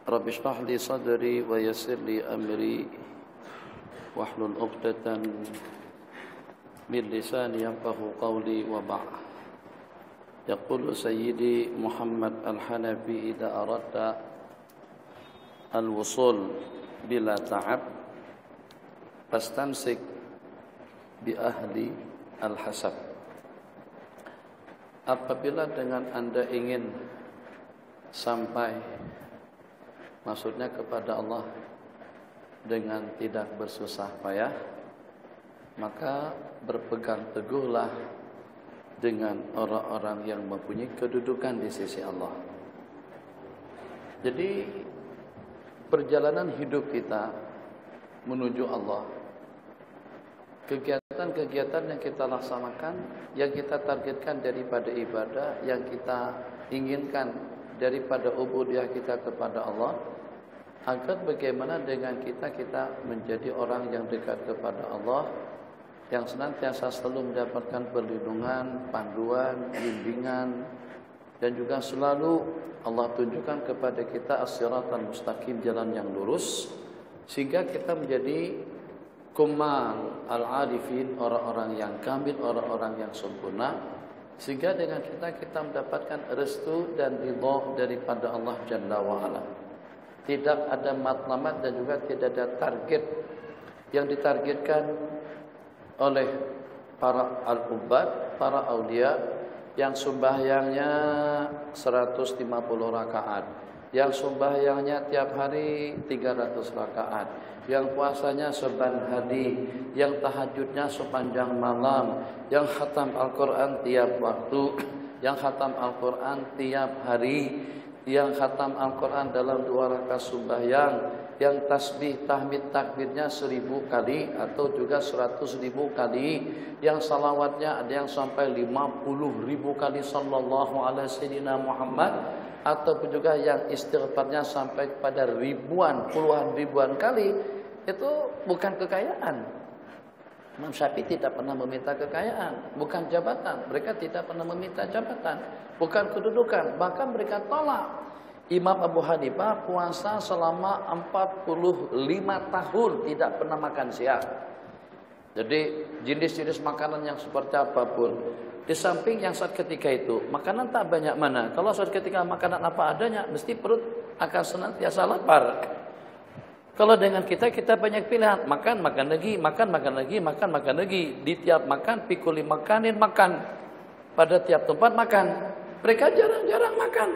Rabbi shrah li sadri wa yassir li amri wahlul 'uqdatan min lisani yafqahu qawli wa ba'd. Yaqulu sayyidi Muhammad al-Hanafi idza aradta al-wusul bila ta'ab fastamsik bi ahli al-hasab. Apabila dengan Anda ingin sampai, maksudnya kepada Allah dengan tidak bersusah payah, maka berpegang teguhlah dengan orang-orang yang mempunyai kedudukan di sisi Allah. Jadi perjalanan hidup kita menuju Allah, kegiatan-kegiatan yang kita laksanakan, yang kita targetkan daripada ibadah, yang kita inginkan daripada ubudiyah kita kepada Allah, agar bagaimana dengan kita menjadi orang yang dekat kepada Allah, yang senantiasa selalu mendapatkan perlindungan, panduan, bimbingan, dan juga selalu Allah tunjukkan kepada kita as-siratal mustaqim, jalan yang lurus, sehingga kita menjadi kumal al-arifin, orang-orang yang kamil, orang-orang yang sempurna, sehingga dengan kita mendapatkan restu dan ridha daripada Allah Jalla wa'ala. Tidak ada matlamat dan juga tidak ada target yang ditargetkan oleh para al-ubad, para aulia yang sembahyangnya 150 rakaat, yang sembahyangnya tiap hari 300 rakaat, yang puasanya seban hari, yang tahajudnya sepanjang malam, yang khatam Al-Quran tiap waktu, yang khatam Al-Quran tiap hari, yang khatam Al-Quran dalam 2 rakaat sembahyang, yang tasbih, tahmid, takbirnya 1000 kali atau juga 100.000 kali, yang salawatnya ada yang sampai 50.000 kali sallallahu alaihi wasallam Muhammad, ataupun juga yang istighfarnya sampai kepada ribuan, puluhan ribuan kali. Itu bukan kekayaan. Imam Syafi'i tidak pernah meminta kekayaan, bukan jabatan. Mereka tidak pernah meminta jabatan, bukan kedudukan. Bahkan mereka tolak. Imam Abu Hanifah puasa selama 45 tahun tidak pernah makan siang. Jadi jenis-jenis makanan yang seperti apapun. Di samping yang saat ketika itu makanan tak banyak mana. Kalau saat ketika makanan apa adanya, mesti perut akan senantiasa lapar. Kalau dengan kita banyak pilihan, makan lagi, makan lagi. Di tiap makan, pikuli makanin makan. Pada tiap tempat makan. Mereka jarang-jarang makan.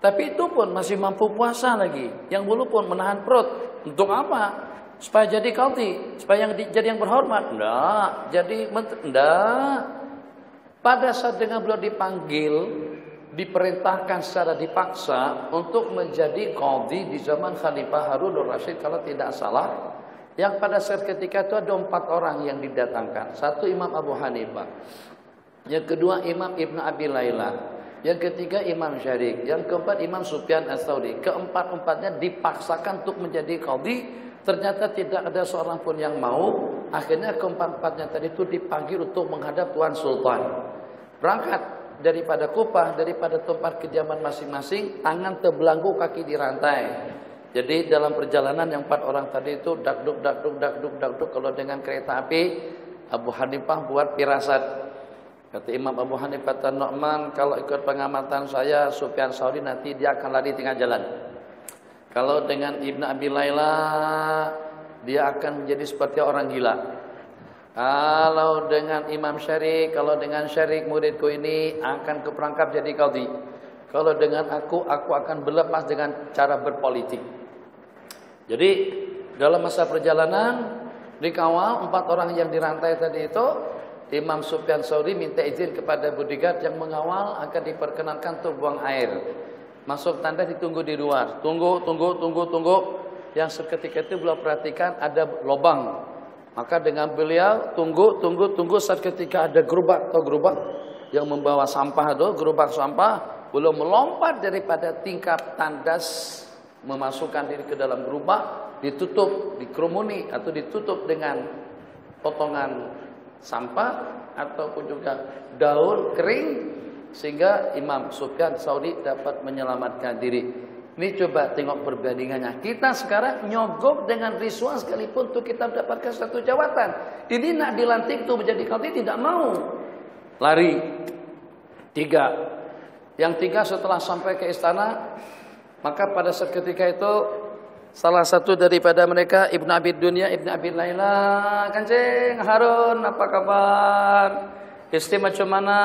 Tapi itu pun masih mampu puasa lagi. Yang dulu pun menahan perut. Untuk apa? Supaya jadi kalti, supaya jadi yang berhormat. Enggak, jadi menteri. Enggak. Pada saat dengan beliau dipanggil, diperintahkan secara dipaksa untuk menjadi qadhi di zaman Khalifah Harunur Rasyid kalau tidak salah, yang pada saat ketika itu ada 4 orang yang didatangkan. Satu Imam Abu Hanifah, yang kedua Imam Ibn Abi Layla, yang ketiga Imam Syarik, yang keempat Imam Sufyan Ats-Tsauri. Keempat-empatnya dipaksakan untuk menjadi qadhi. Ternyata tidak ada seorang pun yang mau. Akhirnya keempat-empatnya tadi itu dipanggil untuk menghadap Tuan Sultan. Berangkat daripada Kupah, daripada tempat kediaman masing-masing, tangan terbelanggu, kaki dirantai. Jadi dalam perjalanan yang 4 orang tadi itu dakduk. Kalau dengan kereta api, Abu Hanifah buat firasat. Kata Imam Abu Hanifah An-Nu'man, kalau ikut pengamatan saya, Sufyan Ats-Tsauri nanti dia akan lari tengah jalan. Kalau dengan Ibn Abi Layla, dia akan menjadi seperti orang gila. Kalau dengan Imam Syarik, kalau dengan Syarik muridku ini akan keperangkap jadi qadhi. Kalau dengan aku akan berlepas dengan cara berpolitik. Jadi dalam masa perjalanan dikawal 4 orang yang dirantai tadi itu, Imam Sufyan Ats-Tsauri minta izin kepada bodyguard yang mengawal akan diperkenankan untuk buang air. Masuk tanda ditunggu di luar. Tunggu. Yang seketika itu beliau perhatikan ada lubang. Maka dengan beliau tunggu saat ketika ada gerobak yang membawa sampah itu, gerobak sampah, beliau melompat daripada tingkap tandas, memasukkan diri ke dalam gerobak, ditutup, dikerumuni atau ditutup dengan potongan sampah ataupun juga daun kering, sehingga Imam Sufyan Ats-Tsauri dapat menyelamatkan diri. Ini coba tengok perbandingannya. Kita sekarang nyogok dengan risuan sekalipun untuk kita mendapatkan satu jabatan. Ini nak dilantik tuh menjadi qadhi tidak mau. Lari. 3. Yang 3 setelah sampai ke istana, maka pada saat ketika itu salah satu daripada mereka Ibnu Abi Dunya, Ibnu Abi Laila, Kancing Harun, apa kabar? Istri macam mana?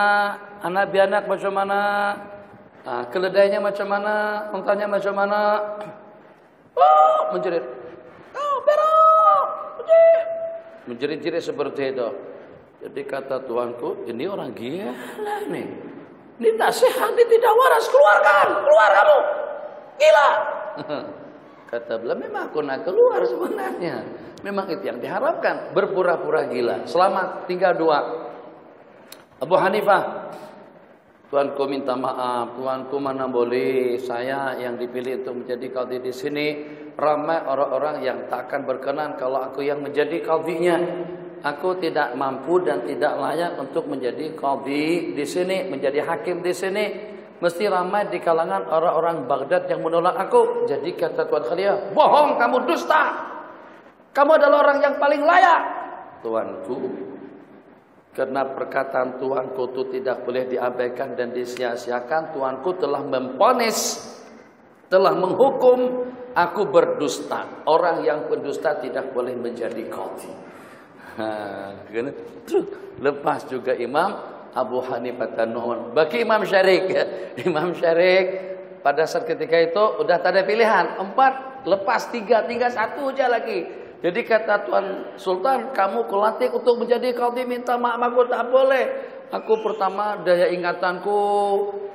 Anak bianak macam mana? Keledainya macam mana? Untanya macam mana? Oh, menjerit. Oh, berok. Menjerit-jerit seperti itu. Jadi kata tuanku, ini orang gila nih. Ini tak sehat, ini tidak waras. Keluarkan, keluar kamu. Gila. Kata beliau, memang aku nak keluar sebenarnya. Memang itu yang diharapkan. Berpura-pura gila. Selamat, tinggal 2. Abu Hanifah. Tuanku minta maaf, tuanku mana boleh saya yang dipilih untuk menjadi qadhi di sini. Ramai orang-orang yang tak akan berkenan kalau aku yang menjadi qadhinya. Aku tidak mampu dan tidak layak untuk menjadi qadhi di sini, menjadi hakim di sini. Mesti ramai di kalangan orang-orang Baghdad yang menolak aku. Jadi kata Tuan Khalifah, bohong kamu, dusta. Kamu adalah orang yang paling layak. Tuanku, karena perkataan tuanku itu tidak boleh diabaikan dan disia-siakan, tuanku telah memvonis, telah menghukum aku berdusta. Orang yang berdusta tidak boleh menjadi qadhi. Lepas juga Imam Abu Hanifah Tanun. Bagi Imam Syarik, Imam Syarik pada saat ketika itu udah tak ada pilihan. 4 lepas 3, tinggal 1 aja lagi. Jadi kata Tuan Sultan, kamu kulantik untuk menjadi qadhi, minta maaf aku tak boleh. Aku pertama daya ingatanku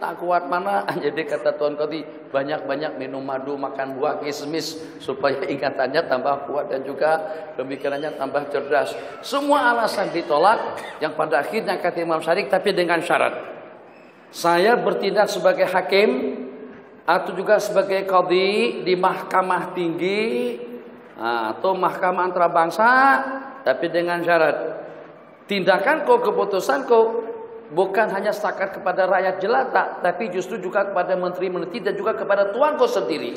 tak kuat mana. Jadi kata Tuan Qadhi, banyak-banyak minum madu, makan buah kismis supaya ingatannya tambah kuat dan juga pemikirannya tambah cerdas. Semua alasan ditolak. Yang pada akhirnya kata Imam Syarik, tapi dengan syarat. Saya bertindak sebagai hakim atau juga sebagai qadhi di mahkamah tinggi atau mahkamah antarabangsa, tapi dengan syarat tindakanku, keputusanku bukan hanya setakat kepada rakyat jelata, tapi justru juga kepada menteri-menteri dan juga kepada tuanku sendiri.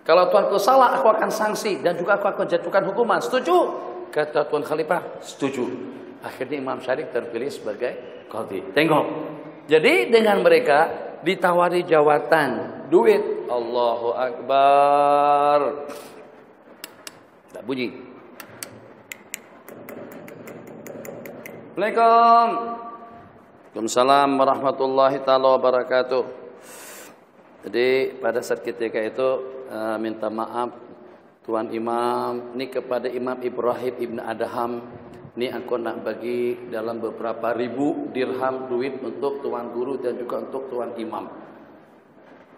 Kalau tuanku salah, aku akan sanksi dan juga aku akan jatuhkan hukuman. Setuju? Kata Tuan Khalifah, setuju. Akhirnya Imam Syarik terpilih sebagai qadhi. Tengok. Jadi dengan mereka ditawari jawatan, duit. Allahu Akbar. Tak bunyi. Assalamualaikum. Waalaikumsalam warahmatullahi taala wabarakatuh. Jadi pada saat ketika itu minta maaf Tuan Imam, ini kepada Imam Ibrahim Ibn Adham, ini aku nak bagi dalam beberapa ribu dirham duit untuk Tuan Guru dan juga untuk Tuan Imam.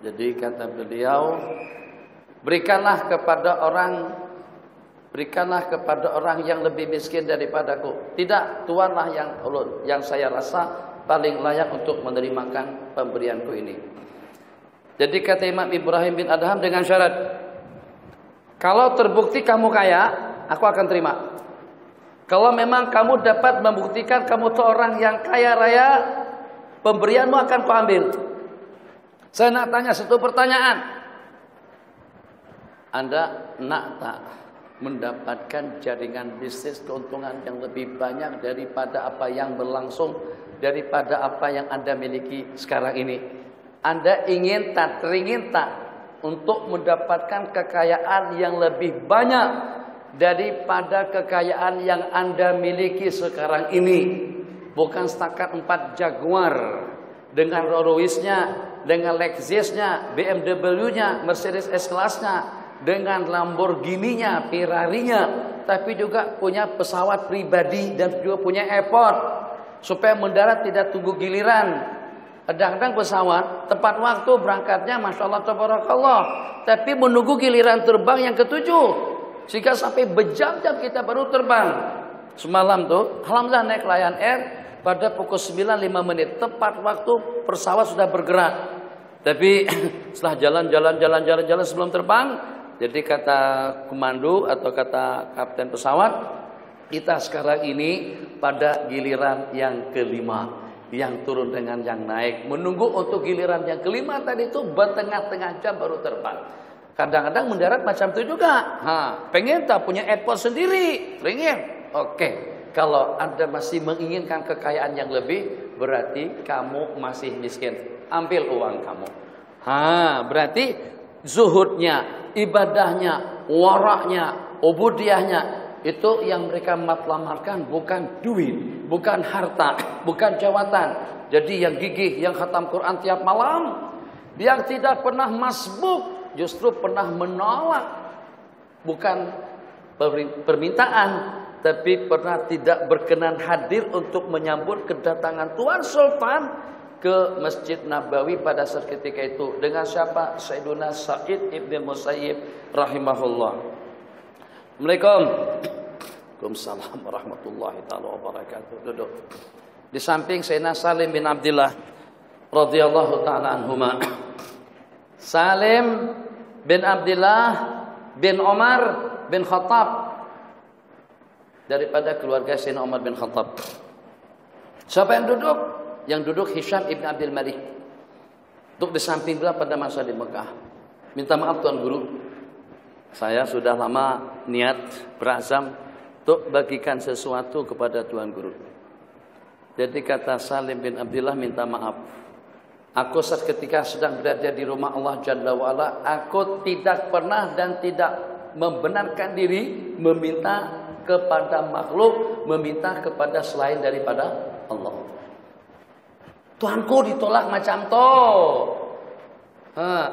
Jadi kata beliau, berikanlah kepada orang yang lebih miskin daripadaku. Tidak, tuanlah yang saya rasa paling layak untuk menerimakan pemberianku ini. Jadi kata Imam Ibrahim bin Adham dengan syarat, kalau terbukti kamu kaya, aku akan terima. Kalau memang kamu dapat membuktikan kamu tuh orang yang kaya raya, pemberianmu akan kuambil. Saya nak tanya satu pertanyaan. Anda nak tak mendapatkan jaringan bisnis keuntungan yang lebih banyak daripada apa yang berlangsung, daripada apa yang Anda miliki sekarang ini? Anda ingin tak, teringin tak untuk mendapatkan kekayaan yang lebih banyak daripada kekayaan yang Anda miliki sekarang ini? Bukan setakat 4 Jaguar dengan Rolls Royce-nya, dengan Lexus-nya, BMW-nya, Mercedes S-Class-nya, dengan Lamborghini-nya, Ferrari-nya, tapi juga punya pesawat pribadi dan juga punya airport supaya mendarat tidak tunggu giliran. Kadang-kadang pesawat tepat waktu berangkatnya, masya Allah tabarakallah, tapi menunggu giliran terbang yang ke-7 sehingga sampai berjam-jam kita baru terbang. Semalam tuh alhamdulillah naik Lion Air pada pukul 9.05 tepat waktu pesawat sudah bergerak. Tapi setelah jalan sebelum terbang, jadi kata komando atau kata kapten pesawat, kita sekarang ini pada giliran yang ke-5. yang turun dengan yang naik. Menunggu untuk giliran yang kelima tadi itu bertengah-tengah jam baru terbang. Kadang-kadang mendarat macam itu juga. Pengen tak punya airport sendiri? Pengen. Oke. Kalau Anda masih menginginkan kekayaan yang lebih, berarti kamu masih miskin. Ambil uang kamu. Berarti zuhudnya, ibadahnya, waraknya, ubudiyahnya, itu yang mereka lamarkan bukan duit, bukan harta, bukan jawatan. Jadi yang gigih, yang khatam Quran tiap malam, yang tidak pernah masbuk, justru pernah menolak. Bukan permintaan, tapi pernah tidak berkenan hadir untuk menyambut kedatangan Tuan Sultan ke Masjid Nabawi pada saat ketika itu. Dengan siapa? Sayyiduna Sa'id ibn Musayyib rahimahullah. Waalaikumsalam warahmatullahi ta'ala wabarakatuh. Duduk. Di samping Sayyidina Salim bin Abdillah radhiyallahu ta'ala anhuma. Salim bin Abdillah bin Umar bin Khattab, daripada keluarga Sayyidina Umar bin Khattab. Siapa yang duduk? Yang duduk Hisham ibn Abdul Malik. Duduk di samping beliau pada masa di Mekah. Minta maaf Tuan Guru, saya sudah lama niat berazam untuk bagikan sesuatu kepada Tuan Guru. Jadi kata Salim bin Abdillah, minta maaf. Aku saat ketika sedang berada di rumah Allah Jalla wa'ala, aku tidak pernah dan tidak membenarkan diri meminta kepada makhluk, meminta kepada selain daripada Allah. Tuanku ditolak macam to.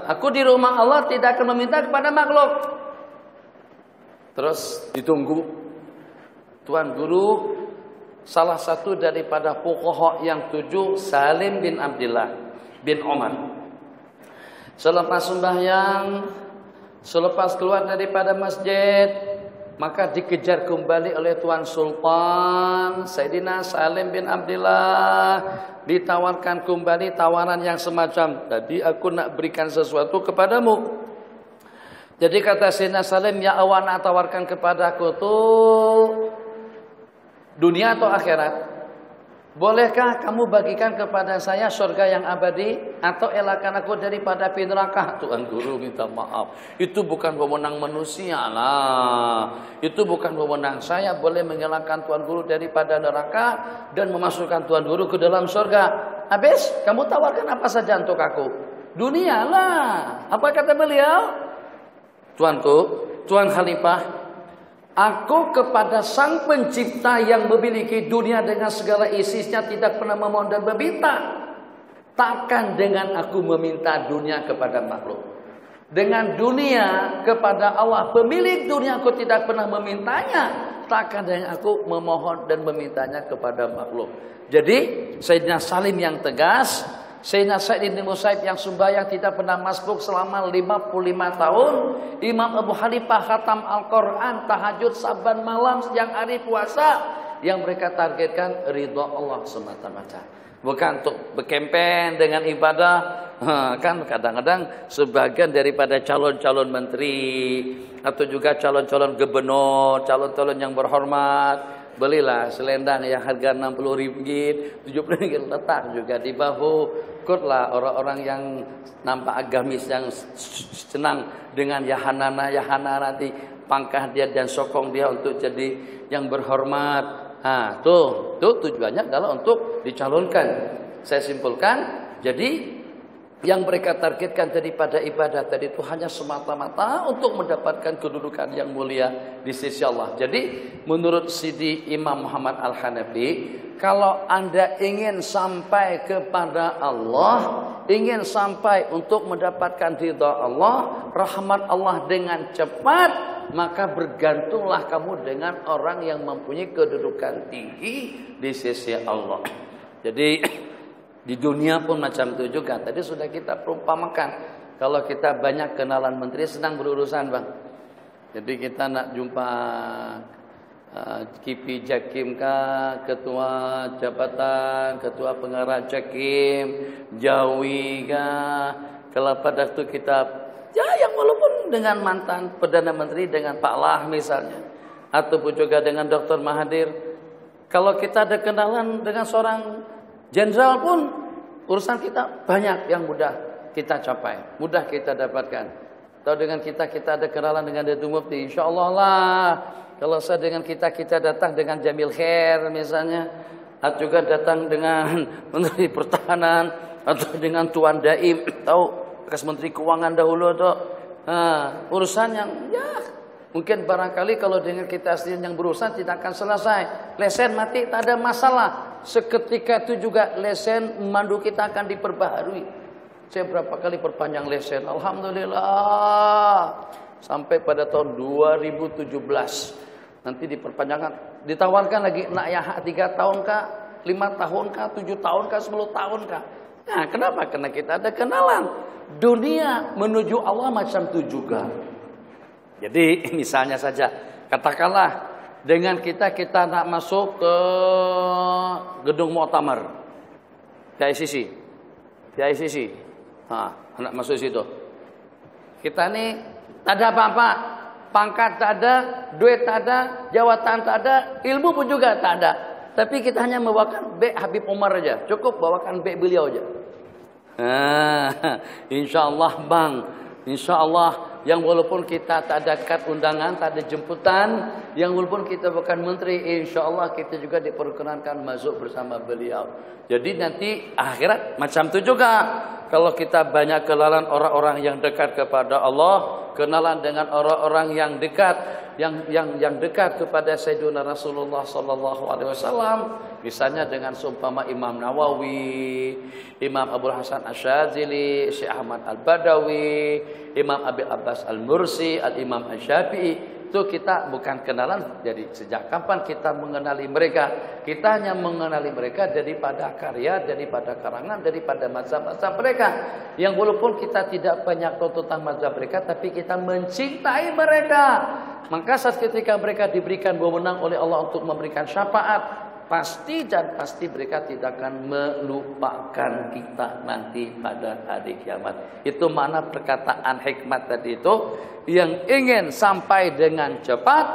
Aku di rumah Allah tidak akan meminta kepada makhluk. Terus ditunggu. Tuan Guru salah satu daripada fuqaha yang 7, Salim bin Abdillah bin Umar. Selepas sembahyang, selepas keluar daripada masjid, maka dikejar kembali oleh Tuan Sultan Sayyidina Salim bin Abdillah. Ditawarkan kembali tawaran yang semacam, tadi aku nak berikan sesuatu kepadamu. Jadi kata Sayyidina Salim, ya awan tawarkan kepadaku tuh dunia atau akhirat? Bolehkah kamu bagikan kepada saya surga yang abadi atau elakkan aku daripada api neraka? Tuan Guru minta maaf, itu bukan wewenang manusia lah. Itu bukan wewenang saya. Boleh mengelakkan Tuan Guru daripada neraka dan memasukkan Tuan Guru ke dalam surga. Habis kamu tawarkan apa saja untuk aku? Dunia lah. Apa kata beliau? Tuanku, Tuan Khalifah, aku kepada Sang Pencipta yang memiliki dunia dengan segala isinya tidak pernah memohon dan meminta. Takkan dengan aku meminta dunia kepada makhluk. Dengan dunia kepada Allah, pemilik dunia, aku tidak pernah memintanya. Takkan dengan aku memohon dan memintanya kepada makhluk. Jadi Sayyidina Salim yang tegas, Sayyidina Sa'id bin Musayyib yang sembahyang tidak pernah masbuk selama 55 tahun. Imam Abu Hanifah khatam Al-Quran, tahajud saban malam, siang hari puasa. Yang mereka targetkan ridha Allah semata-mata, bukan untuk berkempen dengan ibadah. Kan kadang-kadang sebagian daripada calon-calon menteri atau juga calon-calon gubernur, calon-calon yang berhormat, belilah selendang yang harga Rp60, Rp70, letak juga di bahu. Ikutlah orang-orang yang nampak agamis, yang senang dengan Yahanana nanti pangkah dia dan sokong dia untuk jadi yang berhormat. Tuh tujuannya adalah untuk dicalonkan. Saya simpulkan, jadi yang mereka targetkan daripada ibadah tadi itu hanya semata-mata untuk mendapatkan kedudukan yang mulia di sisi Allah. Jadi menurut Sidi Imam Muhammad Al-Hanafi, kalau Anda ingin sampai kepada Allah, ingin sampai untuk mendapatkan ridha Allah, rahmat Allah dengan cepat, maka bergantunglah kamu dengan orang yang mempunyai kedudukan tinggi di sisi Allah. Jadi di dunia pun macam itu juga. Tadi sudah kita perumpamakan, kalau kita banyak kenalan menteri sedang berurusan, Bang. Jadi kita nak jumpa Kipi Jakim kah, ketua jabatan, ketua pengarah Jakim, Jawi kah. Kalau pada waktu kita yang walaupun dengan mantan Perdana Menteri, dengan Pak Lah misalnya, ataupun juga dengan Dr. Mahathir, kalau kita ada kenalan dengan seorang Jenderal pun urusan kita banyak yang mudah kita capai, mudah kita dapatkan. Atau dengan kita ada kenalan dengan Datuk Mufti, insyaallah lah. Kalau saya dengan kita datang dengan Jamil Khair misalnya, atau juga datang dengan Menteri Pertahanan atau dengan Tuan Daim, tahu bekas Menteri Keuangan dahulu tuh. Nah, urusan yang ya mungkin barangkali kalau dengan kita sendiri yang berurusan tidak akan selesai. Lesen mati tak ada masalah. Seketika itu juga lesen mandu kita akan diperbaharui. Saya berapa kali perpanjang lesen, alhamdulillah. Sampai pada tahun 2017. Nanti diperpanjangkan, ditawarkan lagi, nak ya 3 tahun kah, 5 tahun kah, 7 tahun kah, 10 tahun kah. Nah, kenapa? Karena kita ada kenalan. Dunia menuju Allah macam itu juga. Jadi misalnya saja, katakanlah dengan kita nak masuk ke gedung Muktamar PICC. Nak masuk situ. Kita ini tak ada apa-apa. Pangkat tak ada, duit tak ada, jawatan tak ada, ilmu pun juga tak ada. Tapi kita hanya membawakan beg Habib Umar aja. Cukup bawakan beg beliau aja. InsyaAllah bang, InsyaAllah yang walaupun kita tak ada kad undangan, tak ada jemputan, yang walaupun kita bukan menteri, InsyaAllah kita juga diperkenankan masuk bersama beliau. Jadi nanti akhirat macam itu juga. Kalau kita banyak kenalan orang-orang yang dekat kepada Allah, kenalan dengan orang-orang yang dekat, yang dekat kepada Sayyidina Rasulullah sallallahu alaihi wasallam, misalnya dengan seumpama Imam Nawawi, Imam Abu Hasan Asyadzili, Syekh Ahmad Al-Badawi, Imam Abil Abbas Al-Mursi, Al-Imam Asy-Syafi'i, itu kita bukan kenalan. Jadi sejak kapan kita mengenali mereka? Kita hanya mengenali mereka daripada karya, daripada karangan, daripada mazhab-mazhab mereka. Yang walaupun kita tidak banyak tahu tentang mazhab mereka, tapi kita mencintai mereka. Maka saat ketika mereka diberikan wewenang oleh Allah untuk memberikan syafaat, pasti dan pasti mereka tidak akan melupakan kita nanti pada hari kiamat. Itu makna perkataan hikmat tadi itu. Yang ingin sampai dengan cepat,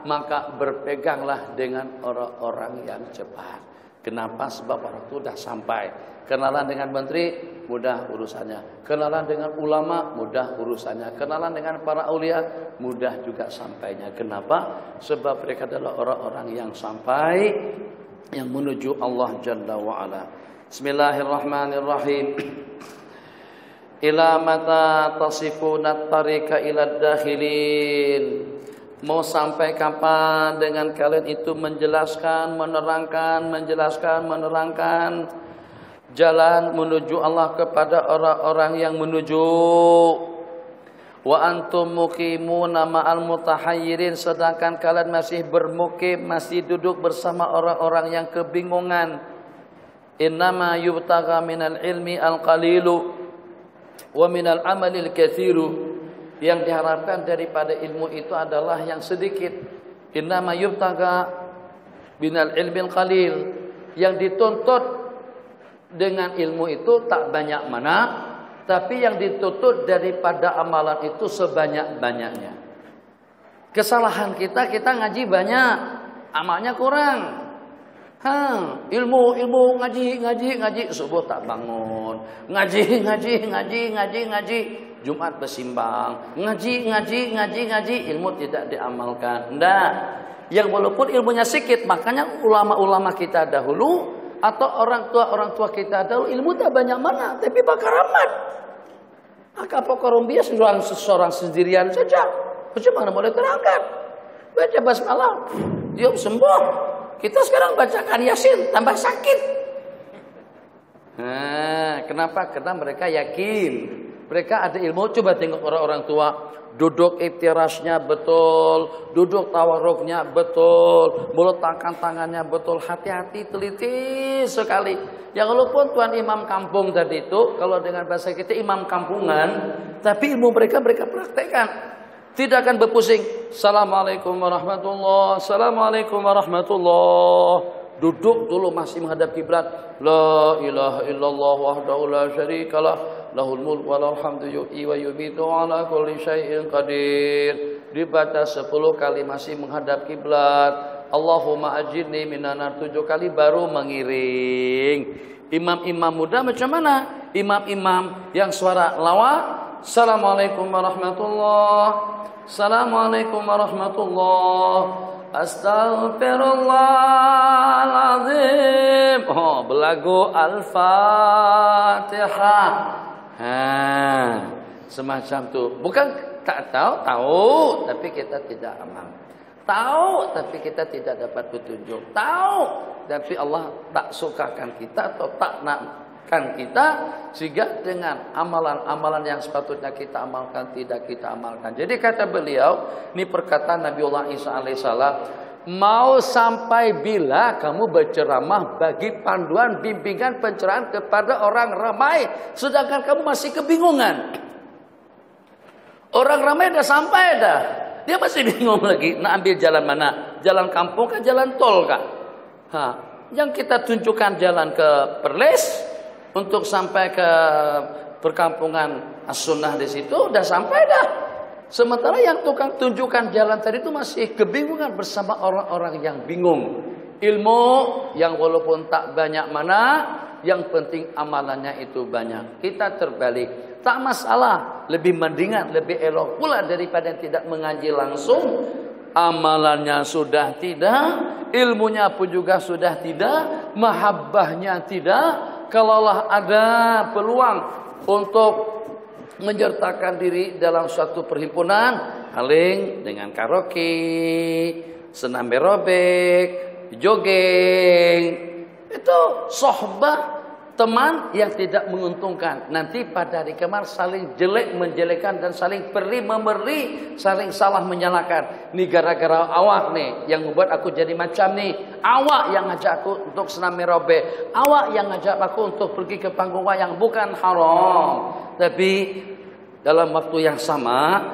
maka berpeganglah dengan orang-orang yang cepat. Kenapa? Sebab orang itu sudah sampai. Kenalan dengan menteri, mudah urusannya. Kenalan dengan ulama, mudah urusannya. Kenalan dengan para aulia, mudah juga sampainya. Kenapa? Sebab mereka adalah orang-orang yang sampai, yang menuju Allah Jalla wa'ala. Bismillahirrahmanirrahim. Ila mata tasifuna tariqa ila dakhilin. Mau sampai kapan dengan kalian itu menjelaskan, menerangkan jalan menuju Allah kepada orang-orang yang menuju. Wa antum muqimuna ma'al mutahayyirin, sedangkan kalian masih bermukim, masih duduk bersama orang-orang yang kebingungan. Innama yubtagha minal ilmi al-qalilu wa minal amalil katsiru. Yang diharapkan daripada ilmu itu adalah yang sedikit. Innama yubtagha minal ilmi al-qalil. Yang dituntut dengan ilmu itu tak banyak mana, tapi yang dituntut daripada amalan itu sebanyak-banyaknya. Kesalahan kita ngaji banyak, amalnya kurang. Ilmu ngaji, subuh tak bangun. Ngaji, Jumat bersimbang. Ngaji, ilmu tidak diamalkan. Nggak. Yang walaupun ilmunya sedikit, makanya ulama-ulama kita dahulu atau orang tua kita dahulu ilmu tak banyak mana, tapi bakar amat. Apakah dia seorang sendirian saja? Bagaimana boleh terangkat? Baca basmalah, dia sembuh. Kita sekarang bacakan Yasin, tambah sakit. Kenapa? Karena mereka yakin. Mereka ada ilmu. Coba tengok orang-orang tua. Duduk iftirasnya betul. Duduk tawarruknya betul. Meletakkan tangannya betul. Hati-hati, teliti sekali. Ya walaupun tuan imam kampung tadi itu, kalau dengan bahasa kita imam kampungan, tapi ilmu mereka praktekkan. Tidak akan berpusing. Assalamualaikum warahmatullahi. Assalamualaikum warahmatullahi. Duduk dulu masih menghadap kiblat. La ilaha illallah wahdahu la syarikalah. Lahul mulk wa lahul hamdu yuhyi wa yumiitu ala kulli syai'in qadir. Dibaca 10 kali masih menghadap kiblat. Allahumma ajirni minan nar 7 kali baru mengiring. Imam-imam muda macam mana? Imam-imam yang suara lawak. Assalamualaikum warahmatullah. Assalamualaikum warahmatullah. Astaghfirullahaladzim. Oh, belagu Al-Fatihah. Semacam tu. Bukan tak tahu, tahu, tapi kita tidak amal. Tahu, tapi kita tidak dapat petunjuk. Tahu, tapi Allah tak sukakan kita atau tak nakkan kita, sehingga dengan amalan-amalan yang sepatutnya kita amalkan tidak kita amalkan. Jadi kata beliau, ini perkataan Nabiullah Isa alaihissalam, mau sampai bila kamu berceramah bagi panduan bimbingan pencerahan kepada orang ramai, sedangkan kamu masih kebingungan. Orang ramai dah sampai dah, dia masih bingung lagi, nak ambil jalan mana? Jalan kampung kah, jalan tol kah? Yang kita tunjukkan jalan ke Perlis untuk sampai ke perkampungan As-Sunnah di situ, udah sampai dah. Sementara yang tukang tunjukkan jalan tadi itu masih kebingungan bersama orang-orang yang bingung. Ilmu yang walaupun tak banyak mana, yang penting amalannya itu banyak. Kita terbalik. Tak masalah, lebih mendingan, lebih elok pula daripada yang tidak mengaji langsung. Amalannya sudah tidak, ilmunya pun juga sudah tidak, mahabbahnya tidak. Kalaulah ada peluang untuk menyertakan diri dalam suatu perhimpunan, paling dengan karaoke, senam aerobik, jogging, itu sohbah, teman yang tidak menguntungkan. Nanti pada hari kiamat saling jelek menjelekkan dan saling peri memeri, saling salah menyalahkan. Ini gara-gara awak nih yang membuat aku jadi macam nih. Awak yang ngajak aku untuk senam aerobik. Awak yang ngajak aku untuk pergi ke panggung wayang, bukan haram. Tapi dalam waktu yang sama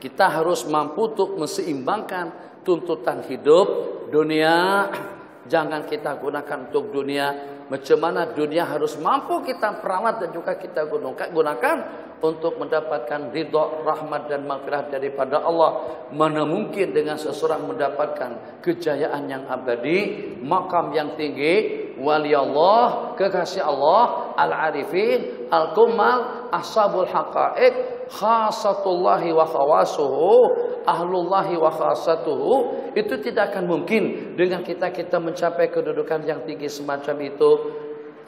kita harus mampu untuk menseimbangkan tuntutan hidup dunia. Jangan kita gunakan untuk dunia. Macam mana dunia harus mampu kita perawat dan juga kita gunakan untuk mendapatkan ridha, rahmat dan maghfirah daripada Allah. Mana mungkin dengan seseorang mendapatkan kejayaan yang abadi, makam yang tinggi, wali Allah, kekasih Allah, al-arifin, al-kumal, ashabul haqaiq, khasatullahi wa khawasuhu, ahlullahi wa khasatuhu. Itu tidak akan mungkin dengan kita mencapai kedudukan yang tinggi semacam itu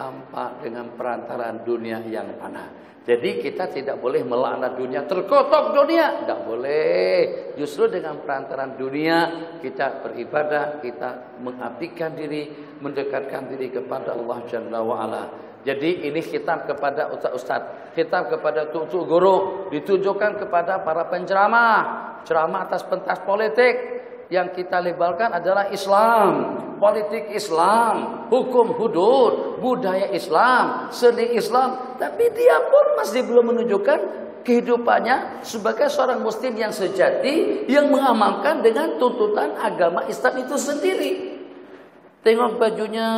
tanpa dengan perantaraan dunia yang fana. Jadi kita tidak boleh melaknat dunia, terkotok dunia, tidak boleh. Justru dengan perantaraan dunia kita beribadah, kita mengabdikan diri, mendekatkan diri kepada Allah Jalla wa'ala. Jadi ini khitab kepada ustaz-ustaz, khitab kepada tutu guru, ditujukan kepada para penceramah, ceramah atas pentas politik. Yang kita lebalkan adalah Islam, politik Islam, hukum hudud, budaya Islam, seni Islam. Tapi dia pun masih belum menunjukkan kehidupannya sebagai seorang muslim yang sejati, yang mengamalkan dengan tuntutan agama Islam itu sendiri. Tengok bajunya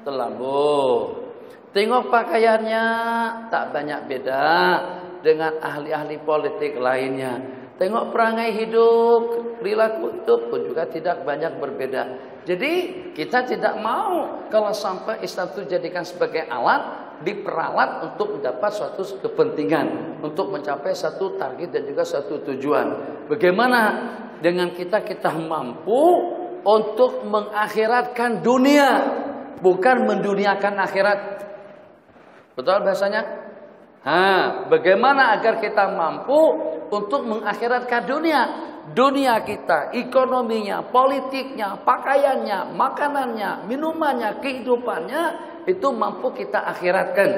terlalu, tengok pakaiannya tak banyak beda dengan ahli-ahli politik lainnya. Tengok perangai hidup, perilaku hidup pun juga tidak banyak berbeda. Jadi kita tidak mau kalau sampai Islam itu dijadikan sebagai alat, diperalat untuk mendapat suatu kepentingan, untuk mencapai satu target dan juga satu tujuan. Bagaimana dengan kita mampu untuk mengakhiratkan dunia, bukan menduniakan akhirat. Betul bahasanya? Bagaimana agar kita mampu untuk mengakhiratkan dunia? Dunia kita, ekonominya, politiknya, pakaiannya, makanannya, minumannya, kehidupannya, itu mampu kita akhiratkan.